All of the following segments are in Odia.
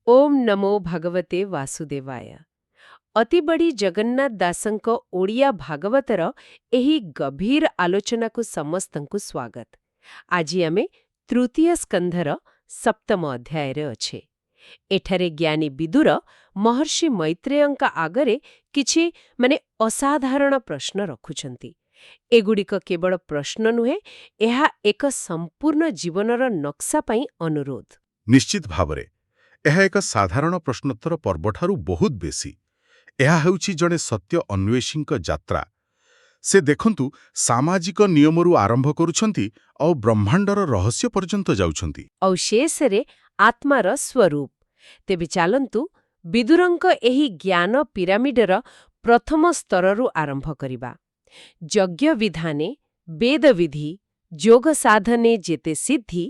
ओम नमो भगवते वासुदेवाय। अति बड़ी जगन्नाथ दासଙ୍କ ओडिया भागवतर एही गभीर आलोचनाକୁ ସମସ୍ତଙ୍କୁ ସ୍ୱାଗତ। ଆଜି ଆମେ ତୃତୀୟ ସ୍କନ୍ଧର ସପ୍ତମ ଅଧ୍ୟାୟରେ ଅଛେ। ଏଠାରେ ଜ୍ଞାନୀ ବିଦୁର ମହର୍ଷି ମୈତ୍ରେୟଙ୍କ ଆଗରେ କିଛି ଅସାଧାରଣ ପ୍ରଶ୍ନ ରଖୁଛନ୍ତି। ଏଗୁଡ଼ିକ କେବଳ ପ୍ରଶ୍ନ ନୁହେଁ, ଏହା ଏକ ସମ୍ପୂର୍ଣ୍ଣ ଜୀବନର ନକ୍ସା ପାଇଁ ଅନୁରୋଧ। ନିଶ୍ଚିତ ଭାବରେ ଏହା ଏକ ସାଧାରଣ ପ୍ରଶ୍ନୋତ୍ତର ପର୍ବଠାରୁ ବହୁତ ବେଶୀ। ଏହା ହେଉଛି ଜଣେ ସତ୍ୟ ଅନ୍ୱେଷୀଙ୍କ ଯାତ୍ରା। ସେ ଦେଖନ୍ତୁ, ସାମାଜିକ ନିୟମରୁ ଆରମ୍ଭ କରୁଛନ୍ତି ଆଉ ବ୍ରହ୍ମାଣ୍ଡର ରହସ୍ୟ ପର୍ଯ୍ୟନ୍ତ ଯାଉଛନ୍ତି। ଆଉ ଶେଷରେ ଆତ୍ମାର ସ୍ୱରୂପ। ତେବେ ଚାଲନ୍ତୁ ବିଦୁରଙ୍କ ଏହି ଜ୍ଞାନ ପିରାମିଡର ପ୍ରଥମ ସ୍ତରରୁ ଆରମ୍ଭ କରିବା। ଯଜ୍ଞ ବିଧାନେ ବେଦବିଧି, ଯୋଗ ସାଧନେ ଯେତେ ସିଦ୍ଧି,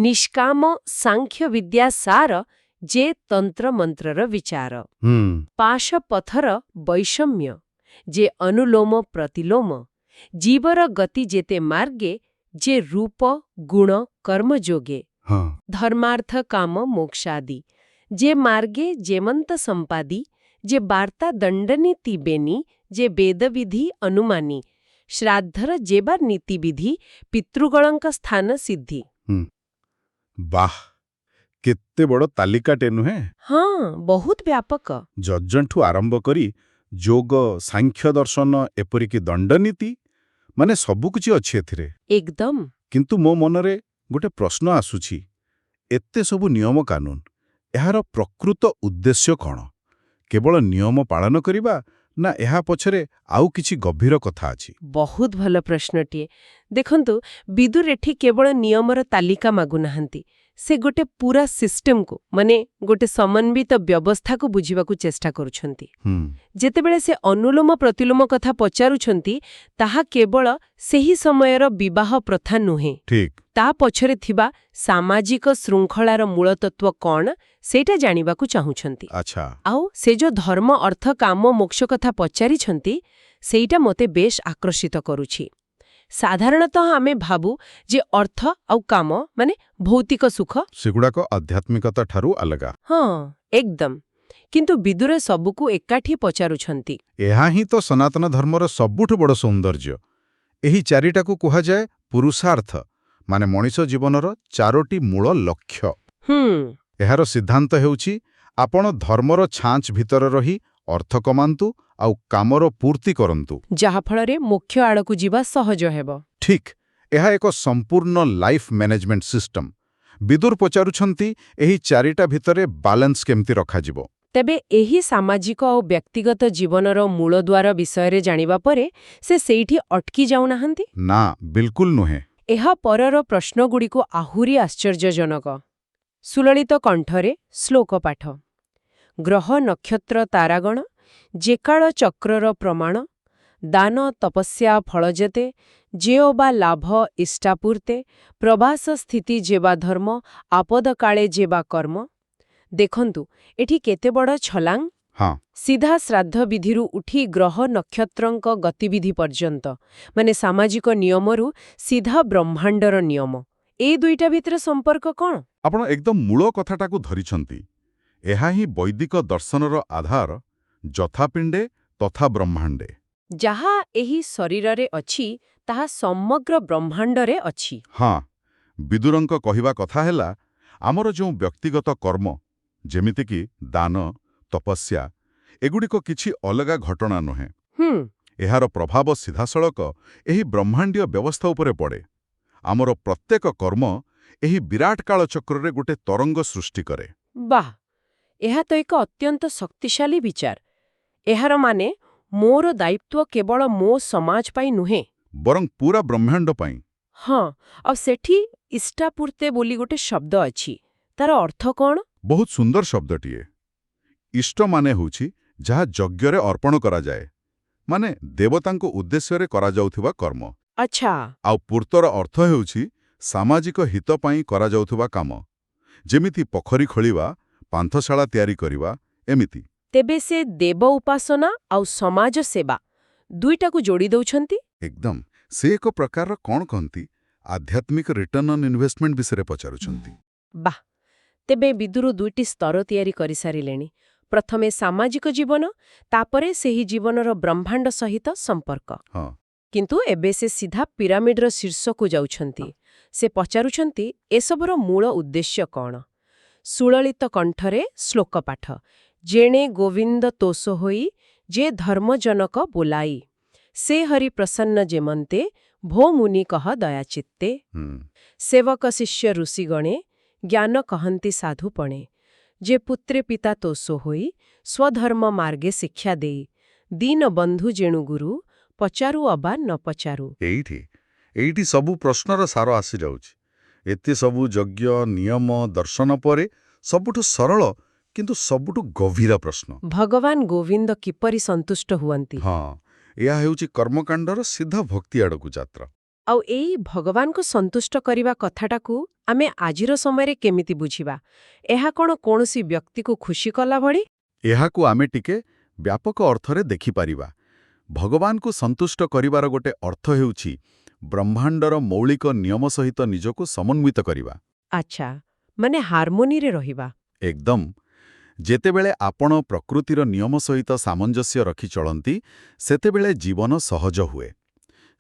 ନିଷ୍କାମ ସାଂଖ୍ୟ ବିଦ୍ୟା ସାର ଯେ ତନ୍ତ୍ରମନ୍ତ୍ରର ବିଚାର। ପାଶପଥର ବୈଷମ୍ୟ, ଯେ ଅନୁଲୋମ ପ୍ରତିଲୋମ, ଜୀବର ଗତି ଯେତେ ମାର୍ଗେ, ଯେ ରୂପ ଗୁଣ କର୍ମଯୋଗେ, ଧର୍ମାର୍ଥ କାମ ମୋକ୍ଷାଦି, ଯେ ମାର୍ଗେ ଯେମନ୍ତ ସମ୍ପାଦି, ଯେ ବାର୍ତ୍ତା ଦଣ୍ଡନୀତି ବେନି, ଯେ ବେଦବିଧି ଅନୁମାନି, ଶ୍ରାଦ୍ଧର ଯେବା ନୀତିବିଧି, ପିତୃଗଣଙ୍କ ସ୍ଥାନ ସିଦ୍ଧି। ବାଃ, କେତେ ବଡ଼ ତାଲିକାଟେ ନୁହେଁ? ହଁ, ବହୁତ ବ୍ୟାପକ। ଯଜ୍ଞଠୁ ଆରମ୍ଭ କରି ଯୋଗ, ସାଂଖ୍ୟ ଦର୍ଶନ, ଏପରିକି ଦଣ୍ଡନୀତି, ସବୁକିଛି ଅଛି ଏଥିରେ। ଏକଦମ। କିନ୍ତୁ ମୋ ମନରେ ଗୋଟେ ପ୍ରଶ୍ନ ଆସୁଛି, ଏତେ ସବୁ ନିୟମ କାନୁନ, ଏହାର ପ୍ରକୃତ ଉଦ୍ଦେଶ୍ୟ କ'ଣ? କେବଳ ନିୟମ ପାଳନ କରିବା, ନା ଏହା ପଛରେ ଆଉ କିଛି ଗଭୀର କଥା ଅଛି? ବହୁତ ଭଲ ପ୍ରଶ୍ନଟିଏ। ଦେଖନ୍ତୁ, ବିଦୁର ଏଠି କେବଳ ନିୟମର ତାଲିକା ମାଗୁନାହାନ୍ତି। ସେ ଗୋଟେ ପୁରା ସିଷ୍ଟମକୁ, ଗୋଟେ ସମନ୍ୱିତ ବ୍ୟବସ୍ଥାକୁ ବୁଝିବାକୁ ଚେଷ୍ଟା କରୁଛନ୍ତି। ଯେତେବେଳେ ସେ ଅନୁଲୋମ ପ୍ରତିଲୋମ କଥା ପଚାରୁଛନ୍ତି, ତାହା କେବଳ ସେହି ସମୟର ବିବାହ ପ୍ରଥା ନୁହେଁ। ଠିକ୍। ତା ପଛରେ ଥିବା ସାମାଜିକ ଶୃଙ୍ଖଳାର ମୂଳତତ୍ତ୍ୱ କ'ଣ, ସେଇଟା ଜାଣିବାକୁ ଚାହୁଁଛନ୍ତି। ଆଚ୍ଛା। ଆଉ ସେ ଯୋଉ ଧର୍ମ, ଅର୍ଥ, କାମ, ମୋକ୍ଷ କଥା ପଚାରିଛନ୍ତି, ସେଇଟା ମୋତେ ବେଶ ଆକର୍ଷିତ କରୁଛି। ସାଧାରଣତଃ ଆମେ ଭାବୁ ଯେ ଅର୍ଥ ଆଉ କାମ ଭୌତିକ ସୁଖ, ସେଗୁଡ଼ାକ ଆଧ୍ୟାତ୍ମିକତା ଠାରୁ ଅଲଗା। ହଁ, ଏକଦମ। କିନ୍ତୁ ବିଦୁର ସବୁକୁ ଏକାଠି ପଚାରୁଛନ୍ତି। ଏହା ହିଁ ତ ସନାତନ ଧର୍ମର ସବୁଠୁ ବଡ଼ ସୌନ୍ଦର୍ଯ୍ୟ। ଏହି ଚାରିଟାକୁ କୁହାଯାଏ ପୁରୁଷାର୍ଥ, ମଣିଷ ଜୀବନର ଚାରୋଟି ମୂଳ ଲକ୍ଷ୍ୟ। ଏହାର ସିଦ୍ଧାନ୍ତ ହେଉଛି, ଆପଣ ଧର୍ମର ଛାଞ୍ଚ ଭିତରେ ରହି ଅର୍ଥ କମାନ୍ତୁ ଆଉ କାମର ପୂର୍ତ୍ତି କରନ୍ତୁ, ଯାହାଫଳରେ ମୋକ୍ଷ ଆଡ଼କୁ ଯିବା ସହଜ ହେବ। ଠିକ୍। ଏହା ଏକ ସମ୍ପୂର୍ଣ୍ଣ ଲାଇଫ୍ ମ୍ୟାନେଜମେଣ୍ଟ ସିଷ୍ଟମ। ବିଦୁର ପଚାରୁଛନ୍ତି, ଏହି ଚାରିଟା ଭିତରେ ବାଲାନ୍ସ କେମିତି ରଖାଯିବ? ତେବେ ଏହି ସାମାଜିକ ଆଉ ବ୍ୟକ୍ତିଗତ ଜୀବନର ମୂଳଦୁଆର ବିଷୟରେ ଜାଣିବା ପରେ ସେ ସେଇଠି ଅଟକି ଯାଉନାହାନ୍ତି। ନା, ବିଲକୁଲ ନୁହେଁ। ଏହା ପରର ପ୍ରଶ୍ନଗୁଡ଼ିକୁ ଆହୁରି ଆଶ୍ଚର୍ଯ୍ୟଜନକ। ସୁଲଳିତ କଣ୍ଠରେ ଶ୍ଲୋକ ପାଠ। ଗ୍ରହ ନକ୍ଷତ୍ର ତାରାଗଣ, ଯେକାଳ ଚକ୍ରର ପ୍ରମାଣ, ଦାନ ତପସ୍ୟା ଫଳଜତେ, ଯେଅବା ଲାଭ ଇଷ୍ଟାପୂର୍ତେ, ପ୍ରବାସ ସ୍ଥିତି ଯେବା ଧର୍ମ, ଆପଦକାଳେ ଯେବା କର୍ମ। ଦେଖନ୍ତୁ, ଏଠି କେତେ ବଡ଼ ଛଲାଙ୍ଗ! ହଁ। ସିଧା ଶ୍ରାଦ୍ଧ ବିଧିରୁ ଉଠି ଗ୍ରହ ନକ୍ଷତ୍ରଙ୍କ ଗତିବିଧି ପର୍ଯ୍ୟନ୍ତ, ସାମାଜିକ ନିୟମରୁ ସିଧା ବ୍ରହ୍ମାଣ୍ଡର ନିୟମ। ଏ ଦୁଇଟା ଭିତରେ ସମ୍ପର୍କ କ'ଣ? ଆପଣ ଏକଦମ ମୂଳ କଥାଟାକୁ ଧରିଛନ୍ତି। ଏହା ହିଁ ବୈଦିକ ଦର୍ଶନର ଆଧାର, ଯଥା ପିଣ୍ଡେ ତଥା ବ୍ରହ୍ମାଣ୍ଡେ। ଯାହା ଏହି ଶରୀରରେ ଅଛି, ତାହା ସମଗ୍ର ବ୍ରହ୍ମାଣ୍ଡରେ ଅଛି। ହଁ, ବିଦୁରଙ୍କ କହିବା କଥା ହେଲା, ଆମର ଯେଉଁ ବ୍ୟକ୍ତିଗତ କର୍ମ, ଯେମିତିକି ଦାନ, ତପସ୍ୟା, ଏଗୁଡ଼ିକ କିଛି ଅଲଗା ଘଟଣା ନୁହେଁ। ଏହାର ପ୍ରଭାବ ସିଧାସଳଖ ଏହି ବ୍ରହ୍ମାଣ୍ଡୀୟ ବ୍ୟବସ୍ଥା ଉପରେ ପଡ଼େ। ଆମର ପ୍ରତ୍ୟେକ କର୍ମ ଏହି ବିରାଟ କାଳଚକ୍ରରେ ଗୋଟେ ତରଙ୍ଗ ସୃଷ୍ଟି କରେ। ବାଃ, ଏହା ତ ଏକ ଅତ୍ୟନ୍ତ ଶକ୍ତିଶାଳୀ ବିଚାର। ଏହାର ମୋର ଦାୟିତ୍ୱ କେବଳ ମୋ ସମାଜ ପାଇଁ ନୁହେଁ, ବରଂ ପୁରା ବ୍ରହ୍ମାଣ୍ଡ ପାଇଁ। ହଁ, ଆଉ ସେଠି ଇଷ୍ଟାପୂର୍ତେ ବୋଲି ଗୋଟେ ଶବ୍ଦ ଅଛି। ତାର ଅର୍ଥ କ'ଣ? ବହୁତ ସୁନ୍ଦର ଶବ୍ଦଟିଏ। ଇଷ୍ଟ ହେଉଛି ଯାହା ଯଜ୍ଞରେ ଅର୍ପଣ କରାଯାଏ, ଦେବତାଙ୍କ ଉଦ୍ଦେଶ୍ୟରେ କରାଯାଉଥିବା କର୍ମ। ଆଚ୍ଛା। ଆଉ ପୂର୍ତ୍ତର ଅର୍ଥ ହେଉଛି ସାମାଜିକ ହିତ ପାଇଁ କରାଯାଉଥିବା କାମ, ଯେମିତି ପୋଖରୀ ଖୋଳିବା, ପାନ୍ଥଶାଳା ତିଆରି କରିବା, ଏମିତି। ତେବେ ସେ ଦେବ ଉପାସନା ଆଉ ସମାଜ ସେବା ଦୁଇଟାକୁ ଯୋଡ଼ି ଦେଉଛନ୍ତି। ଏକଦମ। ସେ ଏକ ପ୍ରକାରର କ'ଣ କହନ୍ତି, ଆଧ୍ୟାତ୍ମିକ ରିଟର୍ନ ଅନ୍ ଇନଭେଷ୍ଟମେଣ୍ଟ ବିଷୟରେ ପଚାରୁଛନ୍ତି। ବାଃ, ତେବେ ବିଦୁର ଦୁଇଟି ସ୍ତର ତିଆରି କରିସାରିଲେଣି। ପ୍ରଥମେ ସାମାଜିକ ଜୀବନ, ତାପରେ ସେହି ଜୀବନର ବ୍ରହ୍ମାଣ୍ଡ ସହିତ ସମ୍ପର୍କ। ହଁ କିନ୍ତୁ ଏବେ ସେ ସିଧା ପିରାମିଡର ଶୀର୍ଷକୁ ଯାଉଛନ୍ତି। ସେ ପଚାରୁଛନ୍ତି ଏସବୁର ମୂଳ ଉଦ୍ଦେଶ୍ୟ କ'ଣ? ସୁଲଳିତ କଣ୍ଠରେ ଶ୍ଲୋକପାଠ, ଯେଣେ ଗୋବିନ୍ଦ ତୋଷ ହୋଇ ଯେ ଧର୍ମଜନକ ବୋଲାଇ, ସେ ହରି ପ୍ରସନ୍ନ ଯେମନ୍ତେ, ଭୋ ମୁନି କହ ଦୟାଚିତ୍ତେ। ସେବକ ଶିଷ୍ୟ ଋଷିଗଣେ, ଜ୍ଞାନ କହନ୍ତି ସାଧୁପଣେ, ଯେ ପୁତ୍ରେ ପିତା ତୋଷ ହୋଇ, ସ୍ୱଧର୍ମ ମାର୍ଗେ ଶିକ୍ଷା ଦେଇ, ଦୀନ ବନ୍ଧୁ ଯେଣୁ ଗୁରୁ, ପଚାରୁ ଅବା ନ ପଚାରୁ। ଏଇଠି ସବୁ ପ୍ରଶ୍ନର ସାର ଆସିଯାଉଛି। ଏତେ ସବୁ ଯଜ୍ଞ ନିୟମ ଦର୍ଶନ ପରେ ସବୁଠୁ ସରଳ କିନ୍ତୁ ସବୁଠୁ ଗଭୀର ପ୍ରଶ୍ନ, ଭଗବାନ ଗୋବିନ୍ଦ କିପରି ସନ୍ତୁଷ୍ଟ ହୁଅନ୍ତି? ହଁ, ଏହା ହେଉଛି କର୍ମକାଣ୍ଡର ସିଧା ଭକ୍ତି ଆଡ଼କୁ ଯାତ୍ରା। ଆଉ ଏଇ ଭଗବାନଙ୍କୁ ସନ୍ତୁଷ୍ଟ କରିବା କଥାଟାକୁ ଆମେ ଆଜିର ସମୟରେ କେମିତି ବୁଝିବା? ଏହା କ'ଣ କୌଣସି ବ୍ୟକ୍ତିକୁ ଖୁସି କଲା ଭଳି? ଏହାକୁ ଆମେ ଟିକେ ବ୍ୟାପକ ଅର୍ଥରେ ଦେଖିପାରିବା। ଭଗବାନଙ୍କୁ ସନ୍ତୁଷ୍ଟ କରିବାର ଗୋଟେ ଅର୍ଥ ହେଉଛି ବ୍ରହ୍ମାଣ୍ଡର ମୌଳିକ ନିୟମ ସହିତ ନିଜକୁ ସମନ୍ୱିତ କରିବା। ଆଚ୍ଛା, ମାନେ ହାରମୋନିରେ ରହିବା। ଏକଦମ। ଯେତେବେଳେ ଆପଣ ପ୍ରକୃତିର ନିୟମ ସହିତ ସାମଞ୍ଜସ୍ୟ ରଖି ଚଳନ୍ତି, ସେତେବେଳେ ଜୀବନ ସହଜ ହୁଏ।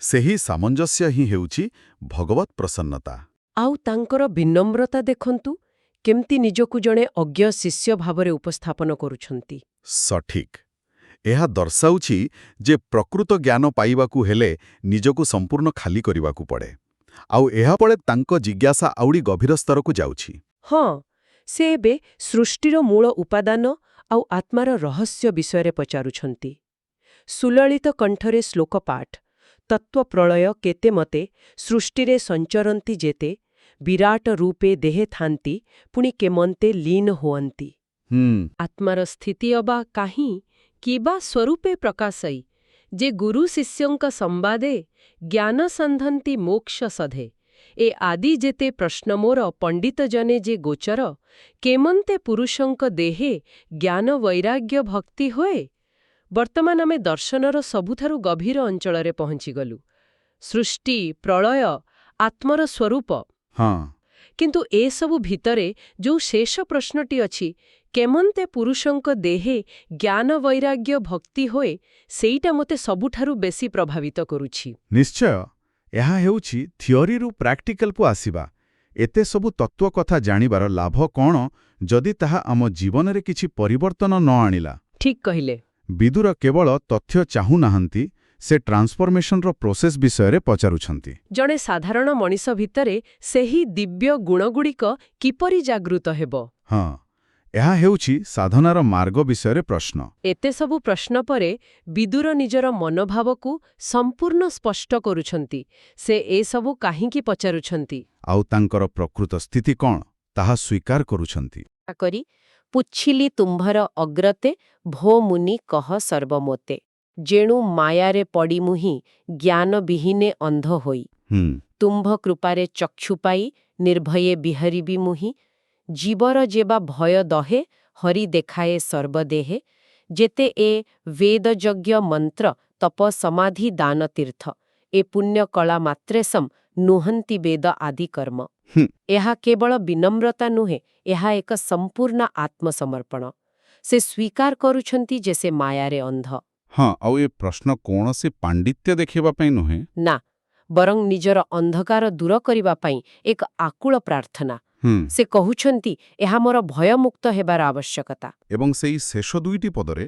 ସେହି ସାମଞ୍ଜସ୍ୟ ହିଁ ହେଉଛି ଭଗବତ୍ ପ୍ରସନ୍ନତା। ଆଉ ତାଙ୍କର ବିନମ୍ରତା ଦେଖନ୍ତୁ, କେମିତି ନିଜକୁ ଜଣେ ଅଜ୍ଞ ଶିଷ୍ୟ ଭାବରେ ଉପସ୍ଥାପନ କରୁଛନ୍ତି। ସଠିକ୍। ଏହା ଦର୍ଶାଉଛି ଯେ ପ୍ରକୃତ ଜ୍ଞାନ ପାଇବାକୁ ହେଲେ ନିଜକୁ ସମ୍ପୂର୍ଣ୍ଣ ଖାଲି କରିବାକୁ ପଡ଼େ। ଆଉ ଏହାପରେ ତାଙ୍କ ଜିଜ୍ଞାସା ଆଉଡ଼ି ଗଭୀର ସ୍ତରକୁ ଯାଉଛି। ହଁ, ସେ ଏବେ ସୃଷ୍ଟିର ମୂଳ ଉପାଦାନ ଆଉ ଆତ୍ମାର ରହସ୍ୟ ବିଷୟରେ ପଚାରୁଛନ୍ତି। ସୁଲଳିତ କଣ୍ଠରେ ଶ୍ଲୋକପାଠ, ତତ୍ତ୍ୱପ୍ରଳୟ କେତେ ମତେ, ସୃଷ୍ଟିରେ ସଞ୍ଚରନ୍ତି ଯେତେ, ବିରାଟ ରୂପେ ଦେହେ ଥାନ୍ତି, ପୁଣି କେମନ୍ତେ ଲୀନ ହୁଅନ୍ତି। ଆତ୍ମାର ସ୍ଥିତି ଅବା କାହିଁ କିବା ସ୍ୱରୂପେ ପ୍ରକାଶଇ, ଯେ ଗୁରୁ ଶିଷ୍ୟଙ୍କ ସମ୍ବାଦେ, ଜ୍ଞାନ ସନ୍ଧନ୍ତି ମୋକ୍ଷ ସଧେ। ଏ ଆଦି ଯେତେ ପ୍ରଶ୍ନ ମୋର ପଣ୍ଡିତ ଜନେ ଯେ ଗୋଚର, କେମନ୍ତେ ପୁରୁଷଙ୍କ ଦେହେ ଜ୍ଞାନ ବୈରାଗ୍ୟ ଭକ୍ତି ହୋଏ। ବର୍ତ୍ତମାନ ଆମେ ଦର୍ଶନର ସବୁଠାରୁ ଗଭୀର ଅଞ୍ଚଳରେ ପହଞ୍ଚିଗଲୁ। ସୃଷ୍ଟି, ପ୍ରଳୟ, ଆତ୍ମର ସ୍ୱରୂପ। ହଁ, କିନ୍ତୁ ଏସବୁ ଭିତରେ ଯୋଉ ଶେଷ ପ୍ରଶ୍ନଟି ଅଛି, କେମନ୍ତେ ପୁରୁଷଙ୍କ ଦେହେ ଜ୍ଞାନ ବୈରାଗ୍ୟ ଭକ୍ତି ହୋଏ, ସେଇଟା ମୋତେ ସବୁଠାରୁ ବେଶୀ ପ୍ରଭାବିତ କରୁଛି। ନିଶ୍ଚୟ। ଏହା ହେଉଛି ଥିଓରିରୁ ପ୍ରାକ୍ଟିକାଲକୁ ଆସିବା। ଏତେ ସବୁ ତତ୍ତ୍ୱ କଥା ଜାଣିବାର ଲାଭ କ'ଣ ଯଦି ତାହା ଆମ ଜୀବନରେ କିଛି ପରିବର୍ତ୍ତନ ନ ଆଣିଲା? ଠିକ୍ କହିଲେ। ବିଦୁର କେବଳ ତଥ୍ୟ ଚାହୁଁନାହାନ୍ତି, ସେ ଟ୍ରାନ୍ସଫର୍ମେସନର ପ୍ରୋସେସ ବିଷୟରେ ପଚାରୁଛନ୍ତି। ଜଣେ ସାଧାରଣ ମଣିଷ ଭିତରେ ସେହି ଦିବ୍ୟ ଗୁଣଗୁଡ଼ିକ କିପରି ଜାଗୃତ ହେବ? ହଁ, ଏହା ହେଉଛି ସାଧନାର ମାର୍ଗ ବିଷୟରେ ପ୍ରଶ୍ନ। ଏତେ ସବୁ ପ୍ରଶ୍ନ ପରେ ବିଦୁର ନିଜର ମନୋଭାବକୁ ସମ୍ପୂର୍ଣ୍ଣ ସ୍ପଷ୍ଟ କରୁଛନ୍ତି। ସେ ଏସବୁ କାହିଁକି ପଚାରୁଛନ୍ତି? ଆଉ ତାଙ୍କର ପ୍ରକୃତ ସ୍ଥିତି କ'ଣ, ତାହା ସ୍ୱୀକାର କରୁଛନ୍ତି। କରି ପୁଚ୍ଛିଲି ତୁମ୍ଭର ଅଗ୍ରତେ, ଭୋ ମୁନି କହ ସର୍ବମୋତେ, ଯେଣୁ ମାୟାରେ ପଡ଼ି ମୁହିଁ, ଜ୍ଞାନ ବିହୀନେ ଅନ୍ଧ ହୋଇ, ତୁମ୍ଭ କୃପାରେ ଚକ୍ଷୁ ପାଇ, ନିର୍ଭୟେ ବିହରିବି ମୁହିଁ, ଜୀବର ଯେବା ଭୟ ଦହେ, ହରି ଦେଖାଏ ସର୍ବଦେହେ, ଯେତେ ଏ ବେଦଯଜ୍ଞ ମନ୍ତ୍ର, ତପ ସମାଧି ଦାନ ତୀର୍ଥ, ଏ ପୁଣ୍ୟ କଳା ମାତ୍ରେସମ୍, ନୁହନ୍ତି ବେଦ ଆଦି କର୍ମ। ଏହା କେବଳ ବିନମ୍ରତା ନୁହେଁ, ଏହା ଏକ ସମ୍ପୂର୍ଣ୍ଣ ଆତ୍ମସମର୍ପଣ। ସେ ସ୍ୱୀକାର କରୁଛନ୍ତି ଯେ ସେ ମାୟାରେ ଅନ୍ଧ। ହଁ, ଆଉ ଏ ପ୍ରଶ୍ନ କୌଣସି ପାଣ୍ଡିତ୍ୟ ଦେଖିବା ପାଇଁ ନୁହେଁ। ନା, ବରଂ ନିଜର ଅନ୍ଧକାର ଦୂର କରିବା ପାଇଁ ଏକ ଆକୁଳ ପ୍ରାର୍ଥନା। ସେ କହୁଛନ୍ତି ଏହା ମୋର ଭୟମୁକ୍ତ ହେବାର ଆବଶ୍ୟକତା। ଏବଂ ସେଇ ଶେଷ ଦୁଇଟି ପଦରେ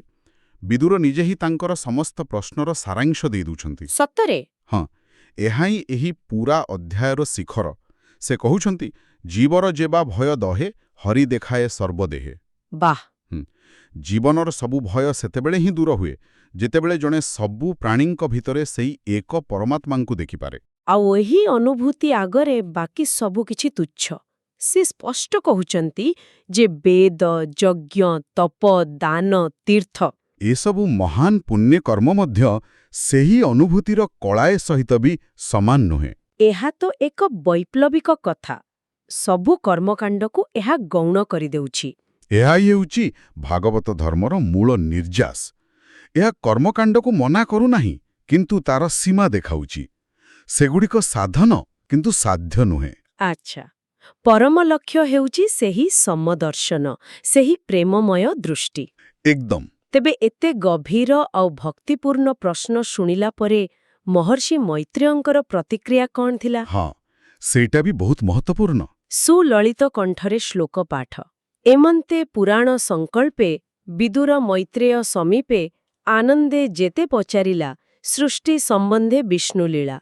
ବିଦୁର ନିଜେ ହିଁ ତାଙ୍କର ସମସ୍ତ ପ୍ରଶ୍ନର ସାରାଂଶ ଦେଇ ଦେଉଛନ୍ତି। ସତରେ? ହଁ, ଏହା ହିଁ ଏହି ପୂରା ଅଧ୍ୟାୟର ଶିଖର। ସେ କହୁଛନ୍ତି ଜୀବର ଯେବା ଭୟ ଦହେ, ହରି ଦେଖାଏ ସର୍ବଦେହେ। ବାଃ! ଜୀବନର ସବୁ ଭୟ ସେତେବେଳେ ହିଁ ଦୂର ହୁଏ ଯେତେବେଳେ ଜଣେ ସବୁ ପ୍ରାଣୀଙ୍କ ଭିତରେ ସେଇ ଏକ ପରମାତ୍ମାଙ୍କୁ ଦେଖିପାରେ। ଆଉ ଏହି ଅନୁଭୂତି ଆଗରେ ବାକି ସବୁ କିଛି ତୁଚ୍ଛ। ସେ ସ୍ପଷ୍ଟ କହୁଛନ୍ତି ଯେ ବେଦ, ଯଜ୍ଞ, ତପ, ଦାନ, ତୀର୍ଥ ଏସବୁ ମହାନ ପୁଣ୍ୟ କର୍ମ ମଧ୍ୟ ସେହି ଅନୁଭୂତିର କଳାଏ ସହିତ ବି ସମାନ ନୁହେଁ। ଏହା ତ ଏକ ବୈପ୍ଳବିକ କଥା। ସବୁ କର୍ମକାଣ୍ଡକୁ ଏହା ଗୌଣ କରିଦେଉଛି। ଏହା ହେଉଛି ଭାଗବତ ଧର୍ମର ମୂଳ ନିର୍ଯାସ। ଏହା କର୍ମକାଣ୍ଡକୁ ମନା କରୁନାହିଁ, କିନ୍ତୁ ତାର ସୀମା ଦେଖାଉଛି। ସେଗୁଡ଼ିକ ସାଧନ କିନ୍ତୁ ସାଧ୍ୟ ନୁହେଁ। ଆଚ୍ଛା, ପରମ ଲକ୍ଷ୍ୟ ହେଉଛି ସେହି ସମଦର୍ଶନ, ସେହି ପ୍ରେମମୟ ଦୃଷ୍ଟି। ଏକଦମ। ତେବେ ଏତେ ଗଭୀର ଆଉ ଭକ୍ତିପୂର୍ଣ୍ଣ ପ୍ରଶ୍ନ ଶୁଣିଲା ପରେ ମହର୍ଷି ମୈତ୍ରେୟଙ୍କର ପ୍ରତିକ୍ରିୟା କ'ଣ ଥିଲା? ହଁ, ସେଇଟା ବି ବହୁତ ମହତ୍ତ୍ୱପୂର୍ଣ୍ଣ। ସୁଲଳିତ କଣ୍ଠରେ ଶ୍ଲୋକ ପାଠ। ଏମନ୍ତେ ପୁରାଣ ସଂକଳ୍ପେ ବିଦୁର ମୈତ୍ରେୟ ସମୀପେ ଆନନ୍ଦେ ଯେତେ ପଚାରିଲା ସୃଷ୍ଟି ସମ୍ବନ୍ଧେ ବିଷ୍ଣୁଲୀଳା।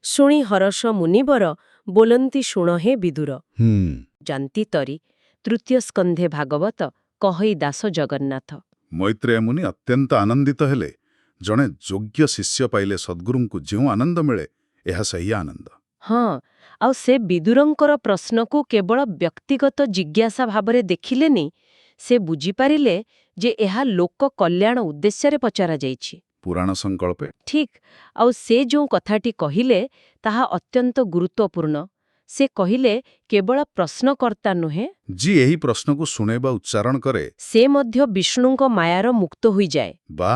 ଶୁଣି ହରଷ ମୁନିବର ବୋଲନ୍ତି ଶୁଣ ହେ ବିଦୁର। ଜାନ୍ତି ତରି ତୃତୀୟ ସ୍କନ୍ଧେ ଭାଗବତ କହଇ ଦାସ ଜଗନ୍ନାଥ। ମୈତ୍ରେୟ ମୁନି ଅତ୍ୟନ୍ତ ଆନନ୍ଦିତ ହେଲେ। ଜଣେ ଯୋଗ୍ୟ ଶିଷ୍ୟ ପାଇଲେ ସଦ୍ଗୁରୁଙ୍କୁ ଯେଉଁ ଆନନ୍ଦ ମିଳେ, ଏହା ସେହି ଆନନ୍ଦ। ହଁ, ଆଉ ସେ ବିଦୁରଙ୍କର ପ୍ରଶ୍ନକୁ କେବଳ ବ୍ୟକ୍ତିଗତ ଜିଜ୍ଞାସା ଭାବରେ ଦେଖିଲେନି, ସେ ବୁଝିପାରିଲେ ଯେ ଏହା ଲୋକ କଲ୍ୟାଣ ଉଦ୍ଦେଶ୍ୟରେ ପଚରାଯାଇଛି। ପୁରାଣ ସଂକଳ୍ପେ ଠିକ୍, ଆଉ ସେ ଯେଉଁ କଥାଟି କହିଲେ ତାହା ଅତ୍ୟନ୍ତ ଗୁରୁତ୍ୱପୂର୍ଣ୍ଣ। ସେ କହିଲେ କେବଳ ପ୍ରଶ୍ନକର୍ତ୍ତା ନୁହେଁ, ଯିଏ ଏହି ପ୍ରଶ୍ନକୁ ଶୁଣେ ବା ଉଚ୍ଚାରଣ କରେ, ସେ ମଧ୍ୟ ବିଷ୍ଣୁଙ୍କ ମାୟାର ମୁକ୍ତ ହୋଇଯାଏ। ବା,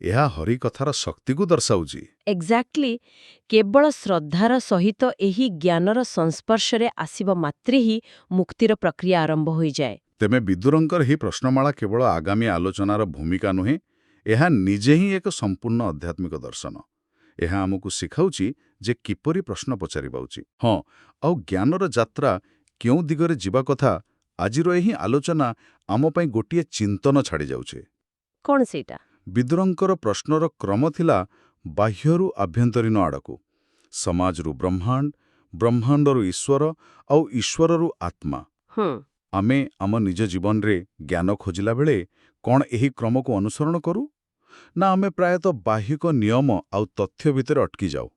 ଏହା ହରିକଥାର ଶକ୍ତିକୁ ଦର୍ଶାଉଛି। ଏକ୍ଜାକ୍ଟଲି, କେବଳ ଶ୍ରଦ୍ଧାର ସହିତ ଏହି ଜ୍ଞାନର ସଂସ୍ପର୍ଶରେ ଆସିବା ମାତ୍ରେ ହିଁ ମୁକ୍ତିର ପ୍ରକ୍ରିୟା ଆରମ୍ଭ ହୋଇଯାଏ। ତେବେ ବିଦୁରଙ୍କର ଏହି ପ୍ରଶ୍ନମାଳା କେବଳ ଆଗାମୀ ଆଲୋଚନାର ଭୂମିକା ନୁହେଁ, ଏହା ନିଜେ ହିଁ ଏକ ସମ୍ପୂର୍ଣ୍ଣ ଆଧ୍ୟାତ୍ମିକ ଦର୍ଶନ। ଏହା ଆମକୁ ଶିଖାଉଛି ଯେ କିପରି ପ୍ରଶ୍ନ ପଚାରିବା ଉଚିତ। ହଁ, ଆଉ ଜ୍ଞାନର ଯାତ୍ରା କେଉଁ ଦିଗରେ ଯିବା କଥା, ଆଜିର ଏହି ଆଲୋଚନା ଆମ ପାଇଁ ଗୋଟିଏ ଚିନ୍ତନ ଛାଡ଼ିଯାଉଛି। କ'ଣ ସେଇଟା? ବିଦୁରଙ୍କର ପ୍ରଶ୍ନର କ୍ରମ ଥିଲା ବାହ୍ୟରୁ ଆଭ୍ୟନ୍ତରୀଣ ଆଡ଼କୁ, ସମାଜରୁ ବ୍ରହ୍ମାଣ୍ଡ, ବ୍ରହ୍ମାଣ୍ଡରୁ ଈଶ୍ୱର, ଆଉ ଈଶ୍ୱରରୁ ଆତ୍ମା। ଆମେ ଆମ ନିଜ ଜୀବନରେ ଜ୍ଞାନ ଖୋଜିଲା ବେଳେ କ'ଣ ଏହି କ୍ରମକୁ ଅନୁସରଣ କରୁ, ନା ଆମେ ପ୍ରାୟତଃ ବାହ୍ୟିକ ନିୟମ ଆଉ ତଥ୍ୟ ଭିତରେ ଅଟକି ଯାଉ?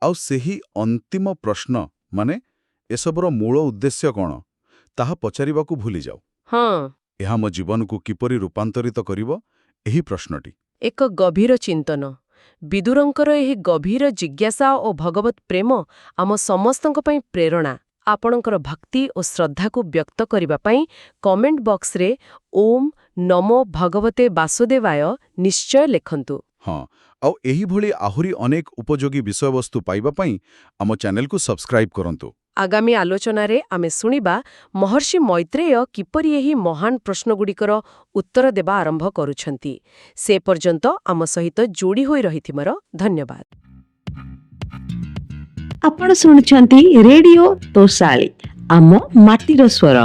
ଆଉ ସେହି ଅନ୍ତିମ ପ୍ରଶ୍ନ, ମାନେ ଏସବୁର ମୂଳ ଉଦ୍ଦେଶ୍ୟ କ'ଣ, ତାହା ପଚାରିବାକୁ ଭୁଲିଯାଉ। ଏହା ମୋ ଜୀବନକୁ କିପରି ରୂପାନ୍ତରିତ କରିବ, ଏହି ପ୍ରଶ୍ନଟି। ଏକ ଗଭୀର ଚିନ୍ତନ। ବିଦୁରଙ୍କର ଏହି ଗଭୀର ଜିଜ୍ଞାସା ଓ ଭଗବତ୍ ପ୍ରେମ ଆମ ସମସ୍ତଙ୍କ ପାଇଁ ପ୍ରେରଣା। ଆପଣଙ୍କର ଭକ୍ତି ଓ ଶ୍ରଦ୍ଧାକୁ ବ୍ୟକ୍ତ କରିବା ପାଇଁ କମେଣ୍ଟ ବକ୍ସରେ ଓମ୍ ନମୋ ଭଗବତେ ବାସୁଦେବାୟ ନିଶ୍ଚୟ ଲେଖନ୍ତୁ। ହଁ, ଆଉ ଏହିଭଳି ଆହୁରି ଅନେକ ଉପଯୋଗୀ ବିଷୟବସ୍ତୁ ପାଇବା ପାଇଁ ଆମ ଚ୍ୟାନେଲକୁ ସବସ୍କ୍ରାଇବ୍ କରନ୍ତୁ। ଆଗାମୀ ଆଲୋଚନାରେ ଆମେ ଶୁଣିବା ମହର୍ଷି ମୈତ୍ରେୟ କିପରି ଏହି ମହାନ ପ୍ରଶ୍ନଗୁଡ଼ିକର ଉତ୍ତର ଦେବା ଆରମ୍ଭ କରୁଛନ୍ତି। ସେ ପର୍ଯ୍ୟନ୍ତ ଆମ ସହିତ ଯୋଡ଼ି ହୋଇ ରହିଥିବାର ଧନ୍ୟବାଦ। ଆପଣ ଶୁଣୁଛନ୍ତି ରେଡିଓ ତୋଷାଳୀ, ଆମ ମାଟିର ସ୍ୱର।